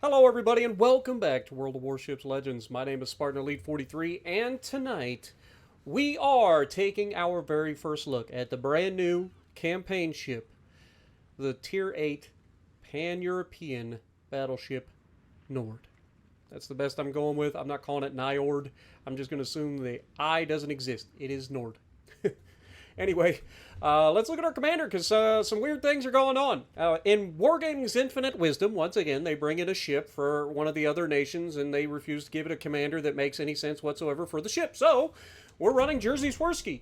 Hello everybody and welcome back to World of Warships Legends. My name is Spartan Elite 43 and tonight we are taking our very first look at the brand new campaign ship, the Tier 8 Pan-European Battleship Niord. That's the best I'm going with. I'm not calling it Niord. I'm just going to assume the I doesn't exist. It is Niord. Anyway, let's look at our commander, because some weird things are going on. In Wargaming's Infinite Wisdom, once again, they bring in a ship for one of the other nations, and they refuse to give it a commander that makes any sense whatsoever for the ship. So, we're running Jerzy Swirsky.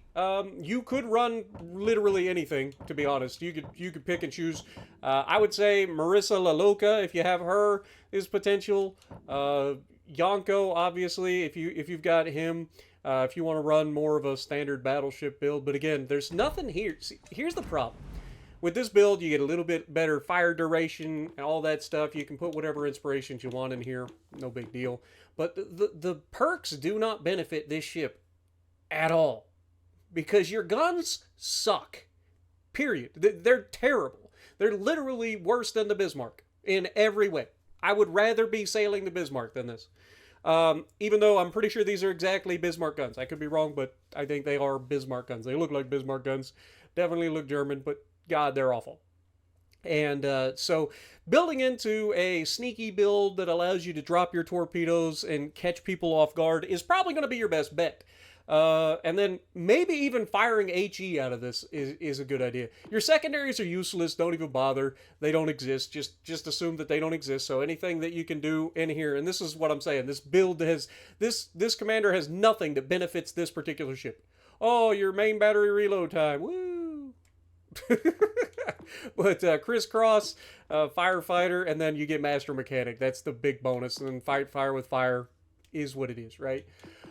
You could run literally anything, to be honest. You could pick and choose. I would say Marissa LaLoca, if you have her, is potential. Yonko, obviously, if you've got him. If you want to run more of a standard battleship build. But again, there's nothing here. See, here's the problem. With this build, you get a little bit better fire duration and all that stuff. You can put whatever inspirations you want in here. No big deal. But the perks do not benefit this ship at all. Because your guns suck. Period. They're terrible. They're literally worse than the Bismarck in every way. I would rather be sailing the Bismarck than this. Even though I'm pretty sure these are exactly Bismarck guns. I could be wrong, but I think they are Bismarck guns. They look like Bismarck guns. Definitely look German, but God, they're awful. And so building into a sneaky build that allows you to drop your torpedoes and catch people off guard is probably going to be your best bet. And then maybe even firing HE out of this is a good idea. Your secondaries are useless. Don't even bother. They don't exist. Just assume that they don't exist. So anything that you can do in here, and this is what I'm saying, this build has, this commander has nothing that benefits this particular ship. Oh, your main battery reload time. Woo! But crisscross, firefighter, and then you get master mechanic. That's the big bonus. And then fight fire with fire is what it is, right?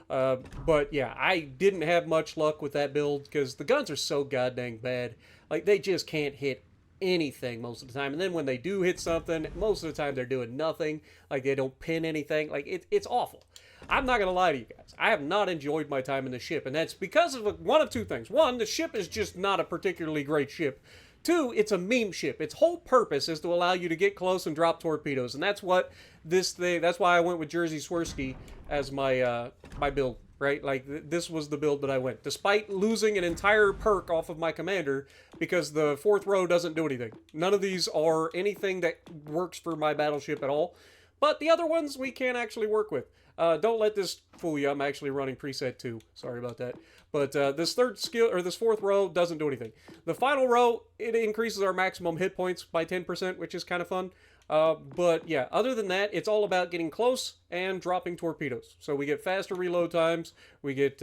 But yeah, I didn't have much luck with that build because the guns are so goddamn bad. Like, they just can't hit anything most of the time. And then when they do hit something, most of the time they're doing nothing. Like, they don't pin anything. Like, it's awful. I'm not going to lie to you guys. I have not enjoyed my time in the ship. And that's because of one of two things. One, the ship is just not a particularly great ship. Two, it's a meme ship. Its whole purpose is to allow you to get close and drop torpedoes. And that's what this thing, that's why I went with Jerzy Swirsky as my my build, right? Like, this was the build that I went. Despite losing an entire perk off of my commander, because the fourth row doesn't do anything. None of these are anything that works for my battleship at all. But the other ones we can actually work with. Don't let this fool you. I'm actually running preset 2. Sorry about that. But this third skill, or this fourth row, doesn't do anything. The final row, it increases our maximum hit points by 10%, which is kind of fun. But yeah, other than that, it's all about getting close and dropping torpedoes. So we get faster reload times. We get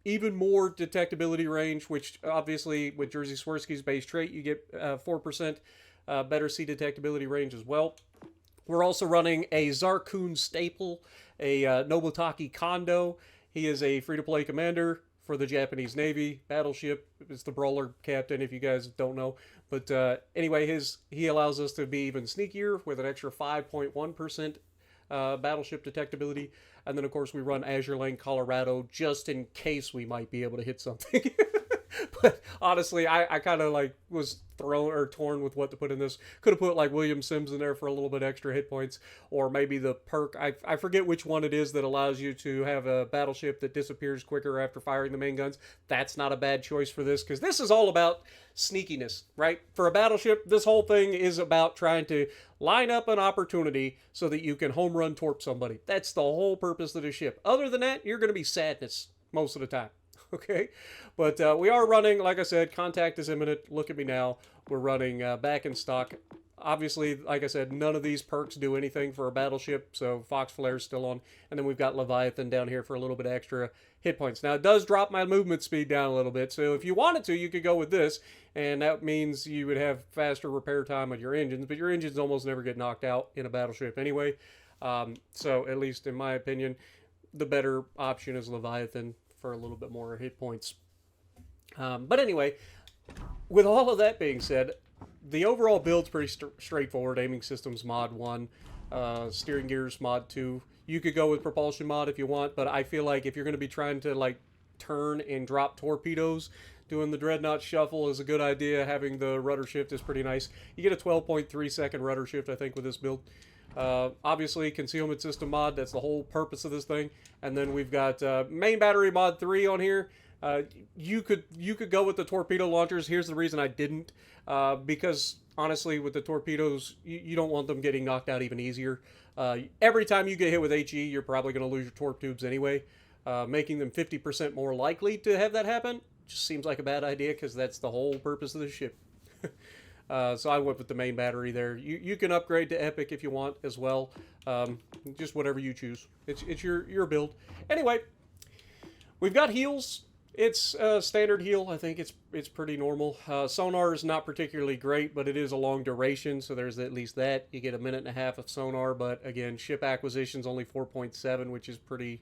even more detectability range, which obviously with Jerzy Swirsky's base trait, you get 4% better sea detectability range as well. We're also running a Zarkun staple, a Nobutaki Kondo. He is a free-to-play commander for the Japanese Navy battleship. It's the brawler captain, if you guys don't know. But anyway, he allows us to be even sneakier with an extra 5.1% battleship detectability. And then, of course, we run Azure Lane Colorado just in case we might be able to hit something. But honestly, I kind of like was torn with what to put in this. Could have put like William Sims in there for a little bit extra hit points, or maybe the perk. I forget which one it is that allows you to have a battleship that disappears quicker after firing the main guns. That's not a bad choice for this, because this is all about sneakiness, right? For a battleship, this whole thing is about trying to line up an opportunity so that you can home run torp somebody. That's the whole purpose of the ship. Other than that, you're going to be sadness most of the time. Okay, but we are running, like I said, contact is imminent. Look at me now. We're running back in stock. Obviously, like I said, none of these perks do anything for a battleship, so Fox Flare's still on. And then we've got Leviathan down here for a little bit extra hit points. Now, it does drop my movement speed down a little bit, so if you wanted to, you could go with this, and that means you would have faster repair time on your engines, but your engines almost never get knocked out in a battleship anyway. So, at least in my opinion, the better option is Leviathan for a little bit more hit points. But anyway, with all of that being said, the overall build's pretty straightforward. Aiming systems mod 1, steering gears mod 2. You could go with propulsion mod if you want, but I feel like if you're going to be trying to like turn and drop torpedoes, doing the dreadnought shuffle is a good idea. Having the rudder shift is pretty nice. You get a 12.3 second rudder shift, I think, with this build. Obviously, concealment system mod. That's the whole purpose of this thing. And then we've got main battery mod 3 on here. You could go with the torpedo launchers. Here's the reason I didn't. Because honestly, with the torpedoes, you don't want them getting knocked out even easier. Every time you get hit with HE, you're probably going to lose your torp tubes anyway. Making them 50% more likely to have that happen just seems like a bad idea because that's the whole purpose of the ship. So I went with the main battery there. You can upgrade to Epic if you want as well. Just whatever you choose. It's your build. Anyway, we've got heals. It's a standard heal. I think it's pretty normal. Sonar is not particularly great, but it is a long duration, so there's at least that. You get a minute and a half of sonar, but again, ship acquisition's only 4.7, which is pretty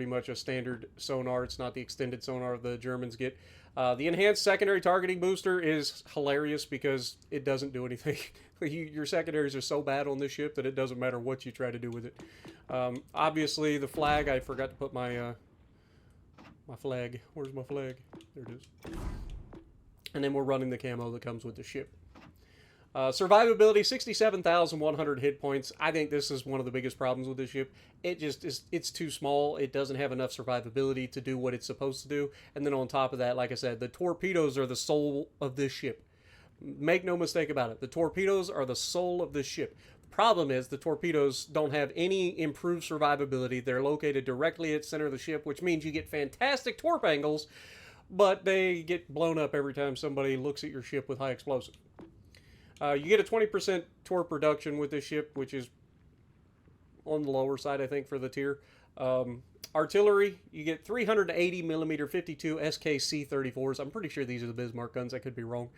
much a standard sonar. It's not the extended sonar the Germans get. The enhanced secondary targeting booster is hilarious because it doesn't do anything. Your secondaries are so bad on this ship that it doesn't matter what you try to do with it. Obviously, the flag, I forgot to put my flag. Where's my flag? There it is. And then we're running the camo that comes with the ship. Survivability, 67,100 hit points. I think this is one of the biggest problems with this ship. It just is, it's too small. It doesn't have enough survivability to do what it's supposed to do. And then on top of that, like I said, the torpedoes are the soul of this ship. Make no mistake about it. The torpedoes are the soul of this ship. The problem is the torpedoes don't have any improved survivability. They're located directly at the center of the ship, which means you get fantastic torp angles, but they get blown up every time somebody looks at your ship with high explosive. You get a 20% torp reduction with this ship, which is on the lower side, I think, for the tier. Artillery, you get 380 millimeter 52 SKC-34s. I'm pretty sure these are the Bismarck guns. I could be wrong.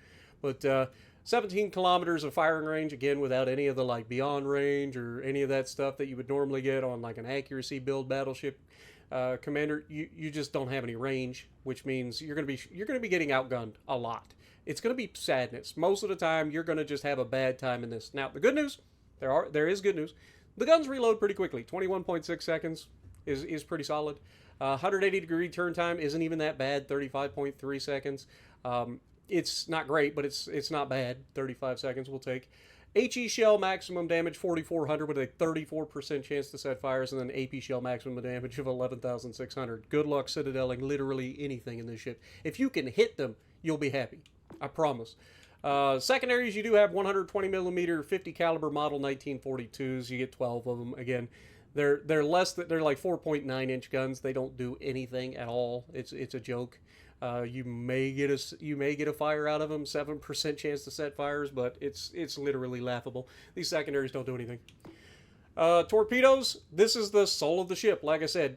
But 17 kilometers of firing range, again, without any of the like beyond range or any of that stuff that you would normally get on like an accuracy build battleship. Commander, you just don't have any range, which means you're gonna be getting outgunned a lot. It's gonna be sadness. Most of the time, you're gonna just have a bad time in this. Now, the good news, there is good news. The guns reload pretty quickly. 21.6 seconds is pretty solid. 180-degree turn time isn't even that bad. 35.3 seconds. It's not great, but it's not bad. 35 seconds we'll take. HE shell maximum damage 4,400 with a 34% chance to set fires, and then AP shell maximum damage of 11,600. Good luck citadeling literally anything in this ship. If you can hit them, you'll be happy. I promise. Secondaries, you do have 120 millimeter 50 caliber model 1942s. You get 12 of them. Again, they're less than, they're like 4.9 inch guns. They don't do anything at all. It's a joke. You may get a fire out of them, 7% chance to set fires, but it's literally laughable. These secondaries don't do anything. Torpedoes, this is the soul of the ship. Like I said,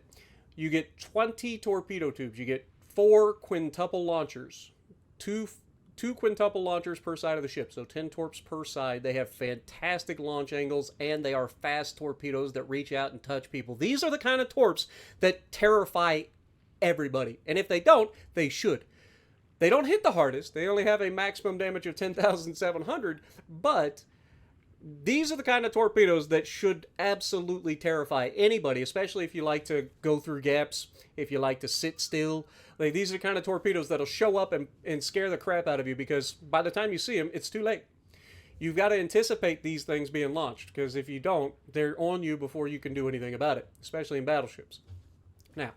you get 20 torpedo tubes. You get 4 quintuple launchers, two quintuple launchers per side of the ship, so 10 torps per side. They have fantastic launch angles, and they are fast torpedoes that reach out and touch people. These are the kind of torps that terrify everybody, and if they don't, they should. They don't hit the hardest. They only have a maximum damage of 10,700, but these are the kind of torpedoes that should absolutely terrify anybody, especially if you like to go through gaps, if you like to sit still. Like, these are the kind of torpedoes that'll show up and scare the crap out of you, because by the time you see them, it's too late. You've got to anticipate these things being launched, because if you don't, they're on you before you can do anything about it, especially in battleships. Now,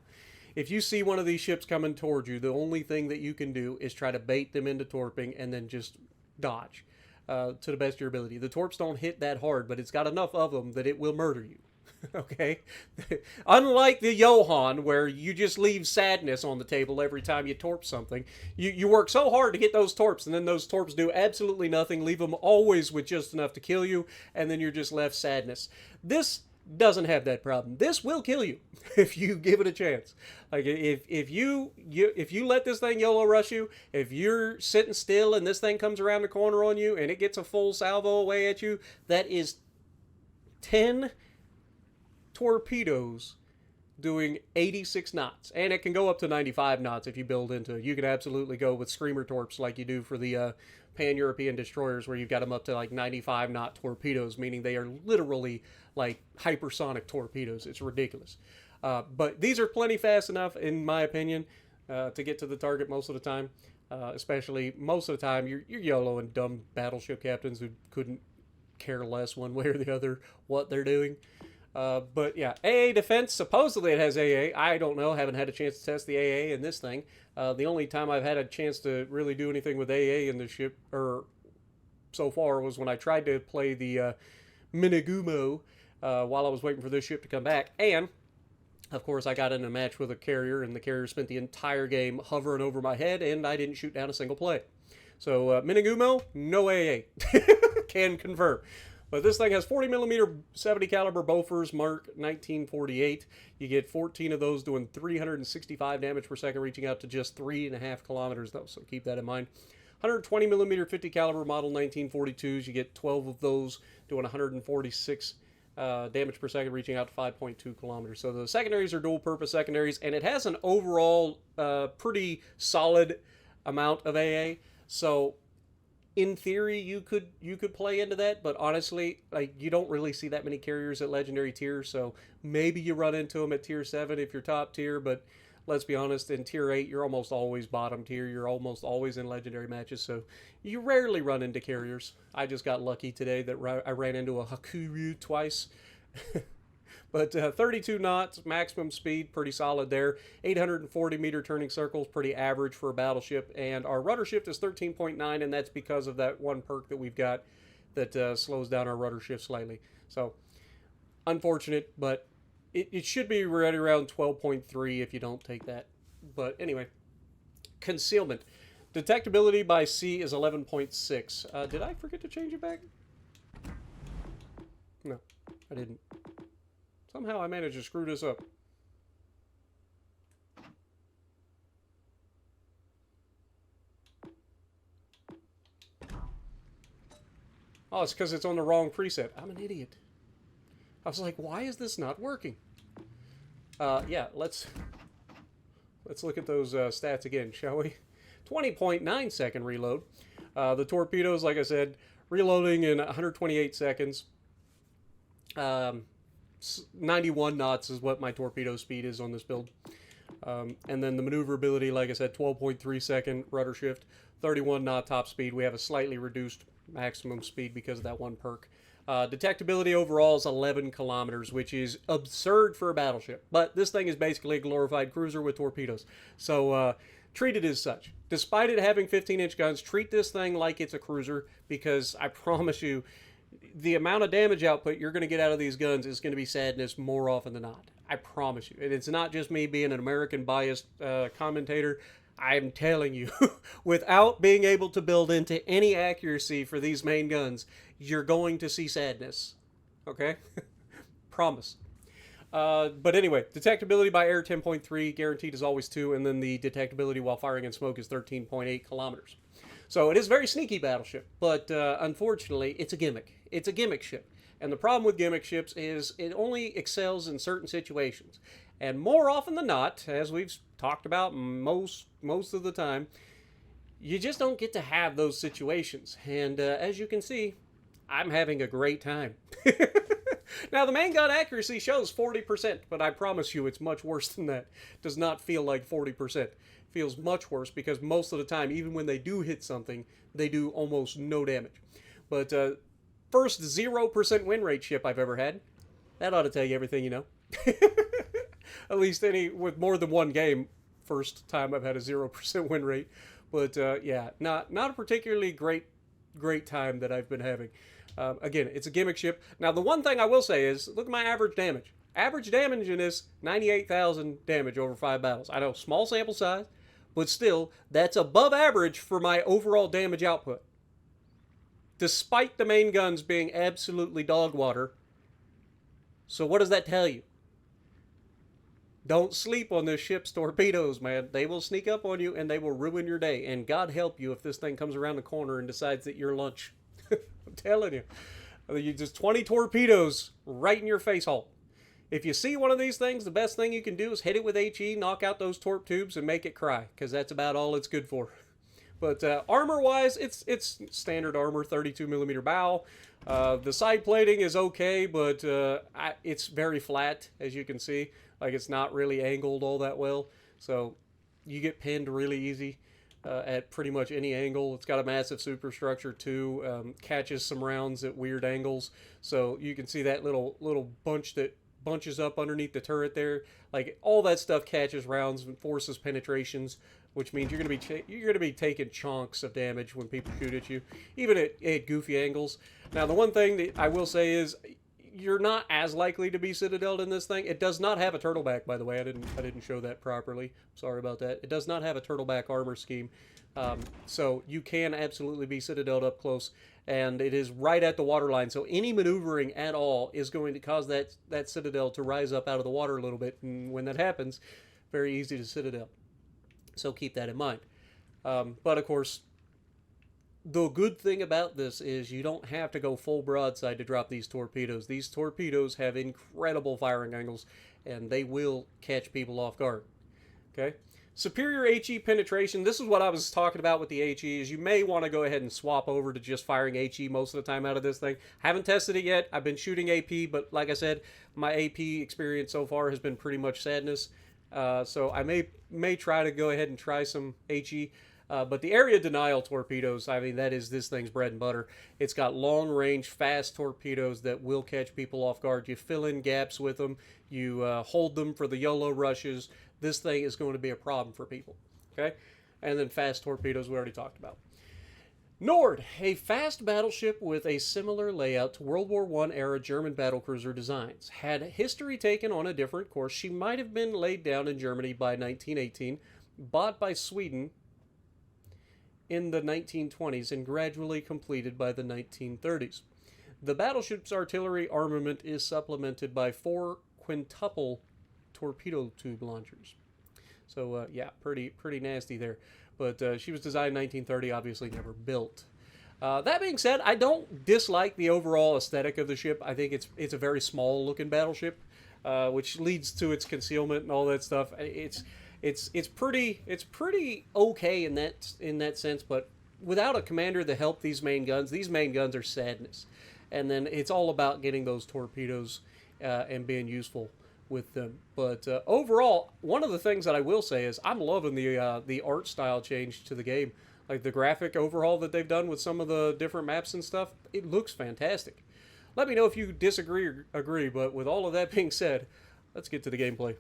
if you see one of these ships coming towards you, the only thing that you can do is try to bait them into torping and then just dodge to the best of your ability. The torps don't hit that hard, but it's got enough of them that it will murder you. Okay? Unlike the Johann, where you just leave sadness on the table every time you torp something. You work so hard to get those torps, and then those torps do absolutely nothing, leave them always with just enough to kill you, and then you're just left sadness. This doesn't have that problem. This will kill you if you give it a chance. Like, if you let this thing YOLO rush you, if you're sitting still and this thing comes around the corner on you and it gets a full salvo away at you, that is 10 torpedoes doing 86 knots, and it can go up to 95 knots if you build into it. You can absolutely go with screamer torps like you do for the pan-European destroyers, where you've got them up to like 95 knot torpedoes, meaning they are literally like hypersonic torpedoes. It's ridiculous. But these are plenty fast enough, in my opinion, to get to the target most of the time. Especially most of the time, you're YOLO and dumb battleship captains who couldn't care less one way or the other what they're doing. But yeah, AA defense, supposedly it has AA. I don't know, haven't had a chance to test the AA in this thing. The only time I've had a chance to really do anything with AA in the ship, or so far, was when I tried to play the Minigumo while I was waiting for this ship to come back. And, of course, I got in a match with a carrier, and the carrier spent the entire game hovering over my head, and I didn't shoot down a single play. So, Minigumo, no AA. Can confirm. But this thing has 40mm 70 caliber Bofors Mark 1948. You get 14 of those doing 365 damage per second, reaching out to just 3.5 kilometers though, so keep that in mind. 120mm 50 caliber model 1942s. You get 12 of those doing 146 damage per second, reaching out to 5.2 kilometers. So the secondaries are dual purpose secondaries, and it has an overall pretty solid amount of AA. So in theory, you could play into that, but honestly, like, you don't really see that many carriers at legendary tier, so maybe you run into them at tier 7 if you're top tier, but let's be honest, in tier 8, you're almost always bottom tier. You're almost always in legendary matches, so you rarely run into carriers. I just got lucky today that I ran into a Hakuru twice. But 32 knots, maximum speed, pretty solid there. 840 meter turning circles, pretty average for a battleship. And our rudder shift is 13.9, and that's because of that one perk that we've got that slows down our rudder shift slightly. So, unfortunate, but it should be right around 12.3 if you don't take that. But anyway, concealment. Detectability by sea is 11.6. Did I forget to change it back? No, I didn't. Somehow I managed to screw this up. Oh, it's because it's on the wrong preset. I'm an idiot. I was like, why is this not working? Yeah, let's look at those stats again, shall we? 20.9 second reload. The torpedoes, like I said, reloading in 128 seconds. 91 knots is what my torpedo speed is on this build. And then the maneuverability, like I said, 12.3 second rudder shift, 31 knot top speed. We have a slightly reduced maximum speed because of that one perk. Detectability overall is 11 kilometers, which is absurd for a battleship. But this thing is basically a glorified cruiser with torpedoes. So treat it as such. Despite it having 15-inch guns, treat this thing like it's a cruiser, because I promise you, the amount of damage output you're going to get out of these guns is going to be sadness more often than not. I promise you. And it's not just me being an American biased commentator. I'm telling you, without being able to build into any accuracy for these main guns, you're going to see sadness. Okay? Promise. But anyway, detectability by air 10.3, guaranteed is always 2, and then the detectability while firing in smoke is 13.8 kilometers. So it is a very sneaky battleship, but unfortunately, it's a gimmick. It's a gimmick ship. And the problem with gimmick ships is it only excels in certain situations. And more often than not, as we've talked about most of the time, you just don't get to have those situations. And as you can see, I'm having a great time. Now, the main gun accuracy shows 40%, but I promise you it's much worse than that. It does not feel like 40%. Feels much worse because most of the time, even when they do hit something, they do almost no damage. But first 0% win rate ship I've ever had. That ought to tell you everything you know. At least with more than one game, first time I've had a 0% win rate. But yeah, not a particularly great time that I've been having. Again, it's a gimmick ship. Now, the one thing I will say is, look at my average damage. Average damage in this, 98,000 damage over 5 battles. I know, small sample size, but still, that's above average for my overall damage output. Despite the main guns being absolutely dog water. So what does that tell you? Don't sleep on this ship's torpedoes, man. They will sneak up on you and they will ruin your day. And God help you if this thing comes around the corner and decides that you're lunch. I'm telling you. You just 20 torpedoes right in your face hole. If you see one of these things, the best thing you can do is hit it with HE, knock out those torp tubes, and make it cry, because that's about all it's good for. But armor-wise, it's standard armor, 32mm bow. The side plating is okay, but it's very flat, as you can see. Like, it's not really angled all that well, so you get pinned really easy. at pretty much any angle. It's got a massive superstructure too. Catches some rounds at weird angles, so you can see that little bunch that bunches up underneath the turret there. Like all that stuff catches rounds and forces penetrations, which means you're gonna be taking chunks of damage when people shoot at you, even at goofy angles. Now, the one thing that I will say is you're not as likely to be citadeled in this thing. It does not have a turtleback, by the way. I didn't show that properly. Sorry about that. It does not have a turtleback armor scheme, so you can absolutely be citadeled up close, and it is right at the water line. So any maneuvering at all is going to cause that citadel to rise up out of the water a little bit, and when that happens, very easy to citadel. So keep that in mind. But of course, the good thing about this is you don't have to go full broadside to drop these torpedoes. These torpedoes have incredible firing angles, and they will catch people off guard. Okay? Superior HE penetration. This is what I was talking about with the HE, is you may want to go ahead and swap over to just firing HE most of the time out of this thing. Haven't tested it yet. I've been shooting AP, but like I said, my AP experience so far has been pretty much sadness. So I may try to go ahead and try some HE. But the area denial torpedoes, I mean, that is this thing's bread and butter. It's got long-range, fast torpedoes that will catch people off guard. You fill in gaps with them. You hold them for the YOLO rushes. This thing is going to be a problem for people. Okay? And then fast torpedoes we already talked about. Niord, a fast battleship with a similar layout to World War I era German battlecruiser designs. Had history taken on a different course, she might have been laid down in Germany by 1918, bought by Sweden in the 1920s, and gradually completed by the 1930s. The battleship's artillery armament is supplemented by 4 quintuple torpedo tube launchers. So, yeah, pretty nasty there. But she was designed in 1930, obviously never built. That being said, I don't dislike the overall aesthetic of the ship. I think it's a very small-looking battleship, which leads to its concealment and all that stuff. It's pretty okay in that sense, but without a commander to help these main guns are sadness. And then it's all about getting those torpedoes and being useful with them. But overall, one of the things that I will say is I'm loving the art style change to the game. Like the graphic overhaul that they've done with some of the different maps and stuff, it looks fantastic. Let me know if you disagree or agree, but with all of that being said, let's get to the gameplay.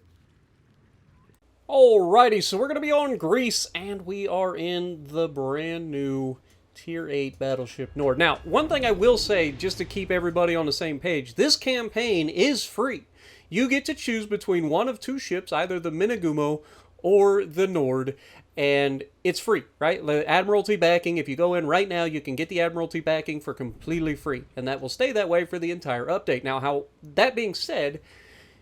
Alrighty, so we're going to be on Greece, and we are in the brand new Tier 8 Battleship Niord. Now, one thing I will say, just to keep everybody on the same page, this campaign is free. You get to choose between one of 2 ships, either the Minagumo or the Niord, and it's free, right? The Admiralty backing, if you go in right now, you can get the Admiralty backing for completely free, and that will stay that way for the entire update. Now, that being said,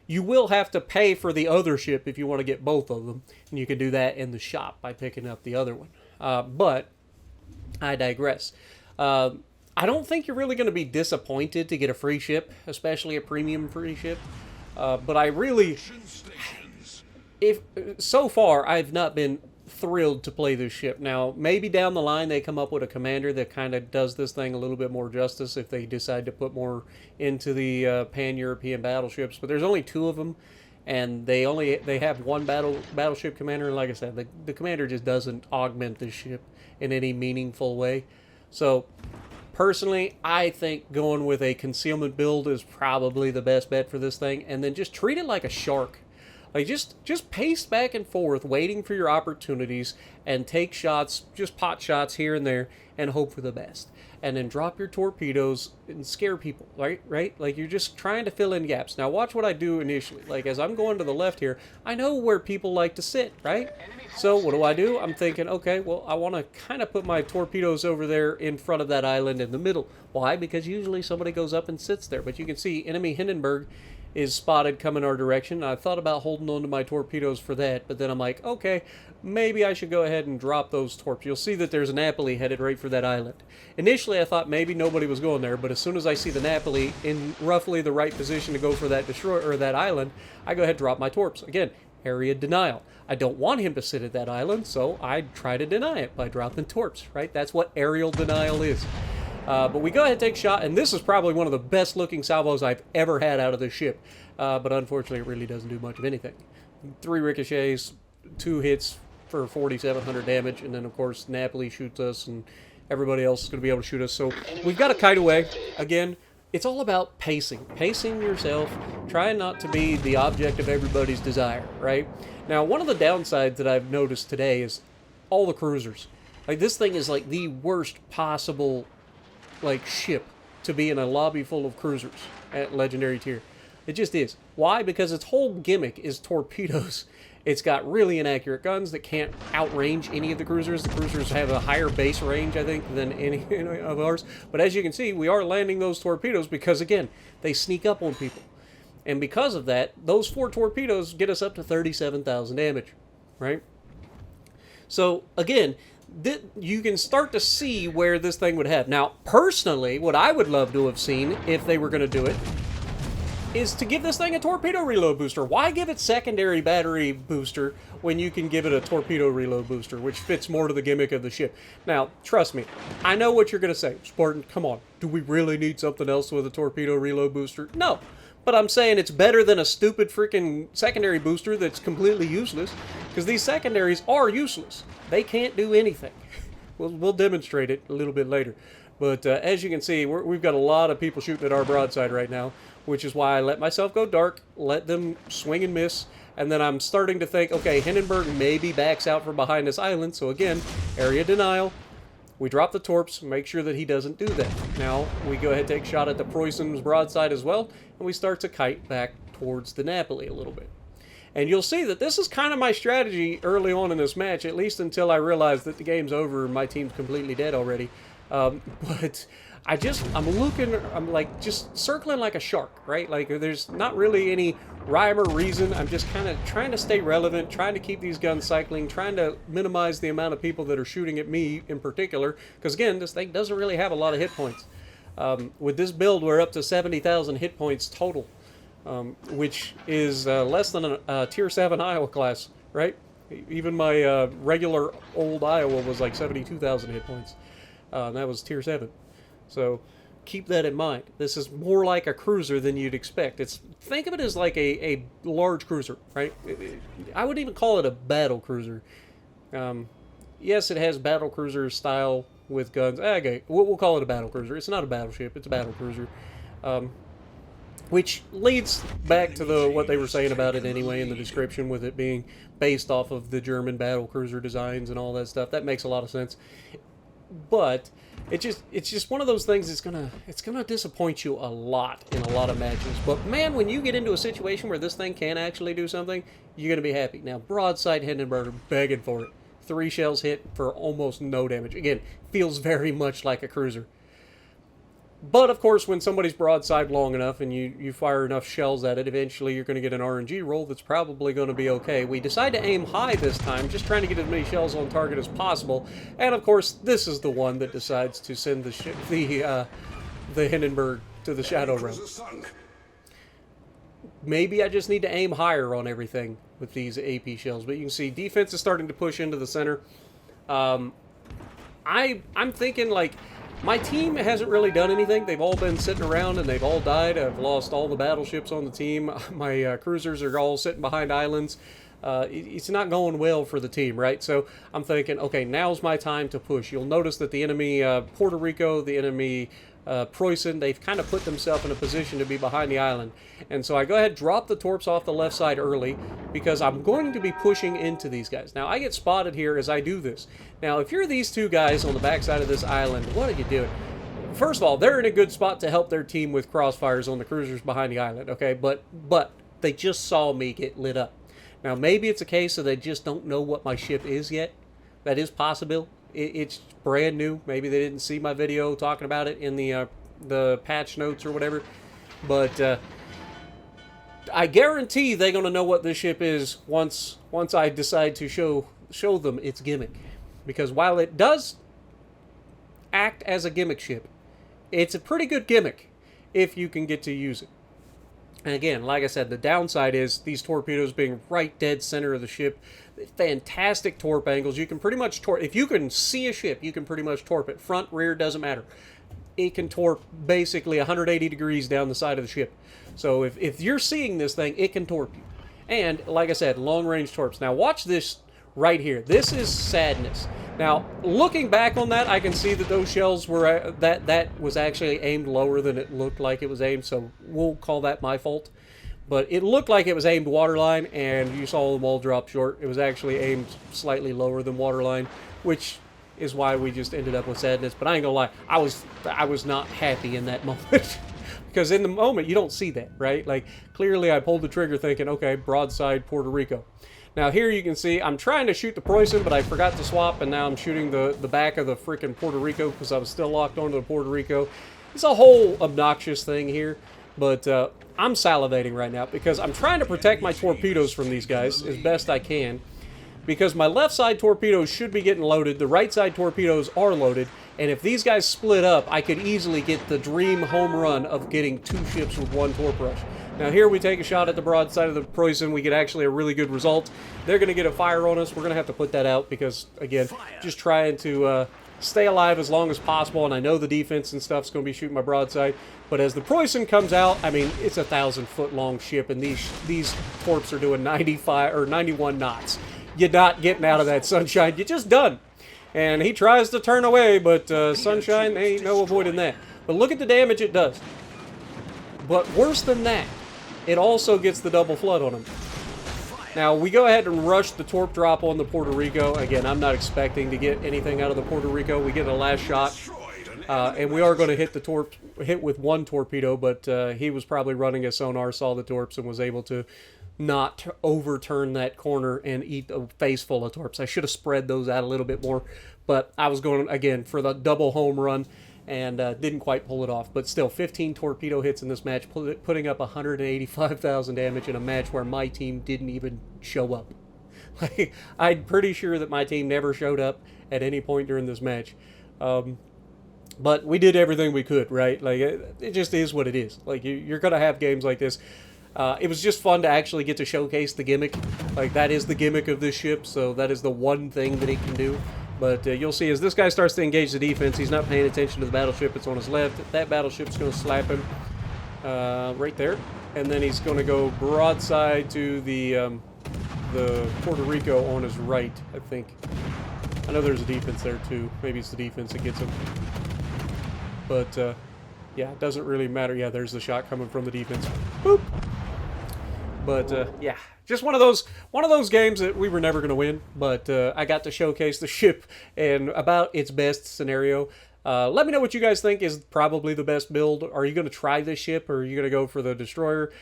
you will have to pay for the other ship if you want to get both of them, and you can do that in the shop by picking up the other one. But I digress. I don't think you're really going to be disappointed to get a free ship, especially a premium free ship. But I really, so far, I've not been thrilled to play this ship. Now, maybe down the line they come up with a commander that kind of does this thing a little bit more justice if they decide to put more into the pan-European battleships. But there's only 2 of them, and they have one battleship commander. And like I said, the commander just doesn't augment the ship in any meaningful way. So personally, I think going with a concealment build is probably the best bet for this thing, and then just treat it like a shark. Like, just pace back and forth, waiting for your opportunities, and take shots, just pot shots here and there, and hope for the best. And then drop your torpedoes and scare people, right? Like, you're just trying to fill in gaps. Now, watch what I do initially. Like, as I'm going to the left here, I know where people like to sit, right? So, what do? I'm thinking, okay, well, I want to kind of put my torpedoes over there in front of that island in the middle. Why? Because usually somebody goes up and sits there. But you can see enemy Hindenburg is spotted coming our direction. I thought about holding on to my torpedoes for that, but then I'm like, okay, maybe I should go ahead and drop those torps. You'll see that there's a Napoli headed right for that island. Initially, I thought maybe nobody was going there, but as soon as I see the Napoli in roughly the right position to go for that destroyer or that island, I go ahead and drop my torps. Again, area denial. I don't want him to sit at that island, so I try to deny it by dropping torps, right? That's what aerial denial is. But we go ahead and take a shot, and this is probably one of the best looking salvos I've ever had out of this ship. But unfortunately, it really doesn't do much of anything. 3 ricochets, 2 hits, for 4,700 damage, and then of course Napoli shoots us, and everybody else is going to be able to shoot us. So we've got to kite away. Again, it's all about pacing yourself, trying not to be the object of everybody's desire, right? Now, one of the downsides that I've noticed today is all the cruisers. Like, this thing is like the worst possible like ship to be in a lobby full of cruisers at legendary tier. It just is. Why? Because its whole gimmick is torpedoes. It's got really inaccurate guns that can't outrange any of the cruisers. The cruisers have a higher base range, I think, than any of ours. But as you can see, we are landing those torpedoes because, again, they sneak up on people. And because of that, those 4 torpedoes get us up to 37,000 damage, right? So, again, you can start to see where this thing would have. Now, personally, what I would love to have seen, if they were going to do it, is to give this thing a torpedo reload booster. Why give it secondary battery booster when you can give it a torpedo reload booster, which fits more to the gimmick of the ship? Now, trust me, I know what you're going to say. Spartan, come on. Do we really need something else with a torpedo reload booster? No. But I'm saying it's better than a stupid freaking secondary booster that's completely useless, because these secondaries are useless. They can't do anything. We'll demonstrate it a little bit later. But as you can see, we've got a lot of people shooting at our broadside right now, which is why I let myself go dark, let them swing and miss, and then I'm starting to think, okay, Hindenburg maybe backs out from behind this island, so again, area denial. We drop the torps, make sure that he doesn't do that. Now, we go ahead and take a shot at the Preußen's broadside as well, and we start to kite back towards the Napoli a little bit. And you'll see that this is kind of my strategy early on in this match, at least until I realize that the game's over and my team's completely dead already. But I'm like just circling like a shark, right? Like, there's not really any rhyme or reason. I'm just kind of trying to stay relevant, trying to keep these guns cycling, trying to minimize the amount of people that are shooting at me in particular. Because again, this thing doesn't really have a lot of hit points. With this build, we're up to 70,000 hit points total, which is less than a tier 7 Iowa class, right? Even my regular old Iowa was like 72,000 hit points. And that was tier 7. So keep that in mind. This is more like a cruiser than you'd expect. Think of it as like a large cruiser, right? I wouldn't even call it a battle cruiser. Yes, it has battle cruiser style with guns. Okay, we'll call it a battle cruiser. It's not a battleship. It's a battle cruiser. Which leads back to what they were saying about it anyway in the description, with it being based off of the German battle cruiser designs and all that stuff. That makes a lot of sense. But it's just one of those things that's gonna disappoint you a lot in a lot of matches. But man, when you get into a situation where this thing can actually do something, you're gonna be happy. Now, broadside Hindenburg, begging for it. 3 shells hit for almost no damage. Again, feels very much like a cruiser. But of course, when somebody's broadside long enough and you fire enough shells at it, eventually you're going to get an RNG roll that's probably going to be okay. We decide to aim high this time, just trying to get as many shells on target as possible. And of course, this is the one that decides to send the Hindenburg to the Shadow Realm. Maybe I just need to aim higher on everything with these AP shells. But you can see defense is starting to push into the center. I'm thinking, like, my team hasn't really done anything. They've all been sitting around and they've all died. I've lost all the battleships on the team. My cruisers are all sitting behind islands. It's not going well for the team, right? So I'm thinking, okay, now's my time to push. You'll notice that the enemy Puerto Rico, the enemy Preußen, they've kind of put themselves in a position to be behind the island. And so I go ahead, drop the torps off the left side early, because I'm going to be pushing into these guys. Now, I get spotted here as I do this. Now, if you're these 2 guys on the backside of this island, what are you doing? First of all, they're in a good spot to help their team with crossfires on the cruisers behind the island, okay? But they just saw me get lit up. Now, maybe it's a case of they just don't know what my ship is yet. That is possible. It's brand new. Maybe they didn't see my video talking about it in the patch notes or whatever. But I guarantee they're going to know what this ship is once I decide to show them its gimmick. Because while it does act as a gimmick ship, it's a pretty good gimmick if you can get to use it. And again, like I said, the downside is these torpedoes being right dead center of the ship. Fantastic torp angles. You can pretty much torp. If you can see a ship, you can pretty much torp it. Front, rear, doesn't matter. It can torp basically 180 degrees down the side of the ship. So if you're seeing this thing, it can torp you. And like I said, long-range torps. Now watch this right here. This is sadness. Now, looking back on that, I can see that those shells were that was actually aimed lower than it looked like it was aimed, so we'll call that my fault. But it looked like it was aimed waterline, and you saw them all drop short. It was actually aimed slightly lower than waterline, which is why we just ended up with sadness. But I ain't gonna lie, I was not happy in that moment. Because in the moment, you don't see that, right? Like, clearly I pulled the trigger thinking, okay, broadside Puerto Rico. Now here you can see I'm trying to shoot the Preußen, but I forgot to swap, and now I'm shooting the back of the freaking Puerto Rico because I was still locked onto the Puerto Rico. It's a whole obnoxious thing here, but I'm salivating right now because I'm trying to protect my torpedoes from these guys as best I can, because my left side torpedoes should be getting loaded, the right side torpedoes are loaded, and if these guys split up, I could easily get the dream home run of getting 2 ships with 1 torp rush. Now here we take a shot at the broadside of the Preußen. We get actually a really good result. They're going to get a fire on us. We're going to have to put that out because, again, just trying to stay alive as long as possible. And I know the defense and stuff's going to be shooting my broadside. But as the Preußen comes out, I mean, it's a 1,000-foot long ship, and these torps are doing 95 or 91 knots. You're not getting out of that, Sunshine. You're just done. And he tries to turn away, but Sunshine, ain't no avoiding that. But look at the damage it does. But worse than that, it also gets the double flood on him. Now, we go ahead and rush the torp drop on the Puerto Rico. Again, I'm not expecting to get anything out of the Puerto Rico. We get a last shot, and we are going to hit the hit with 1 torpedo, but he was probably running a sonar, saw the torps, and was able to not overturn that corner and eat a face full of torps. I should have spread those out a little bit more, but I was going, again, for the double home run, and didn't quite pull it off. But still, 15 torpedo hits in this match, putting up 185,000 damage in a match where my team didn't even show up. Like, I'm pretty sure that my team never showed up at any point during this match. But we did everything we could, right? Like, it just is what it is. Like, you're going to have games like this. It was just fun to actually get to showcase the gimmick. Like, that is the gimmick of this ship, so that is the one thing that it can do. But you'll see as this guy starts to engage the defense, he's not paying attention to the battleship. It's on his left. That battleship's going to slap him right there. And then he's going to go broadside to the Puerto Rico on his right, I think. I know there's a defense there, too. Maybe it's the defense that gets him. But, yeah, it doesn't really matter. Yeah, there's the shot coming from the defense. Boop! But, yeah, just one of those games that we were never going to win, but I got to showcase the ship and about its best scenario. Let me know what you guys think is probably the best build. Are you going to try this ship, or are you going to go for the destroyer?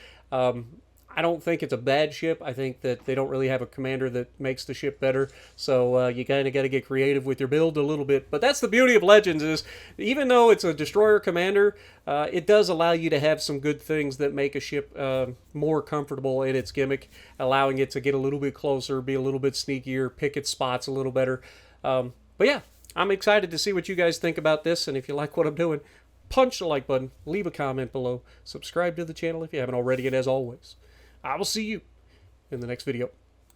I don't think it's a bad ship. I think that they don't really have a commander that makes the ship better. So you kind of got to get creative with your build a little bit. But that's the beauty of Legends is even though it's a destroyer commander, it does allow you to have some good things that make a ship more comfortable in its gimmick, allowing it to get a little bit closer, be a little bit sneakier, pick its spots a little better. But yeah, I'm excited to see what you guys think about this. And if you like what I'm doing, punch the like button, leave a comment below, subscribe to the channel if you haven't already, and as always, I will see you in the next video.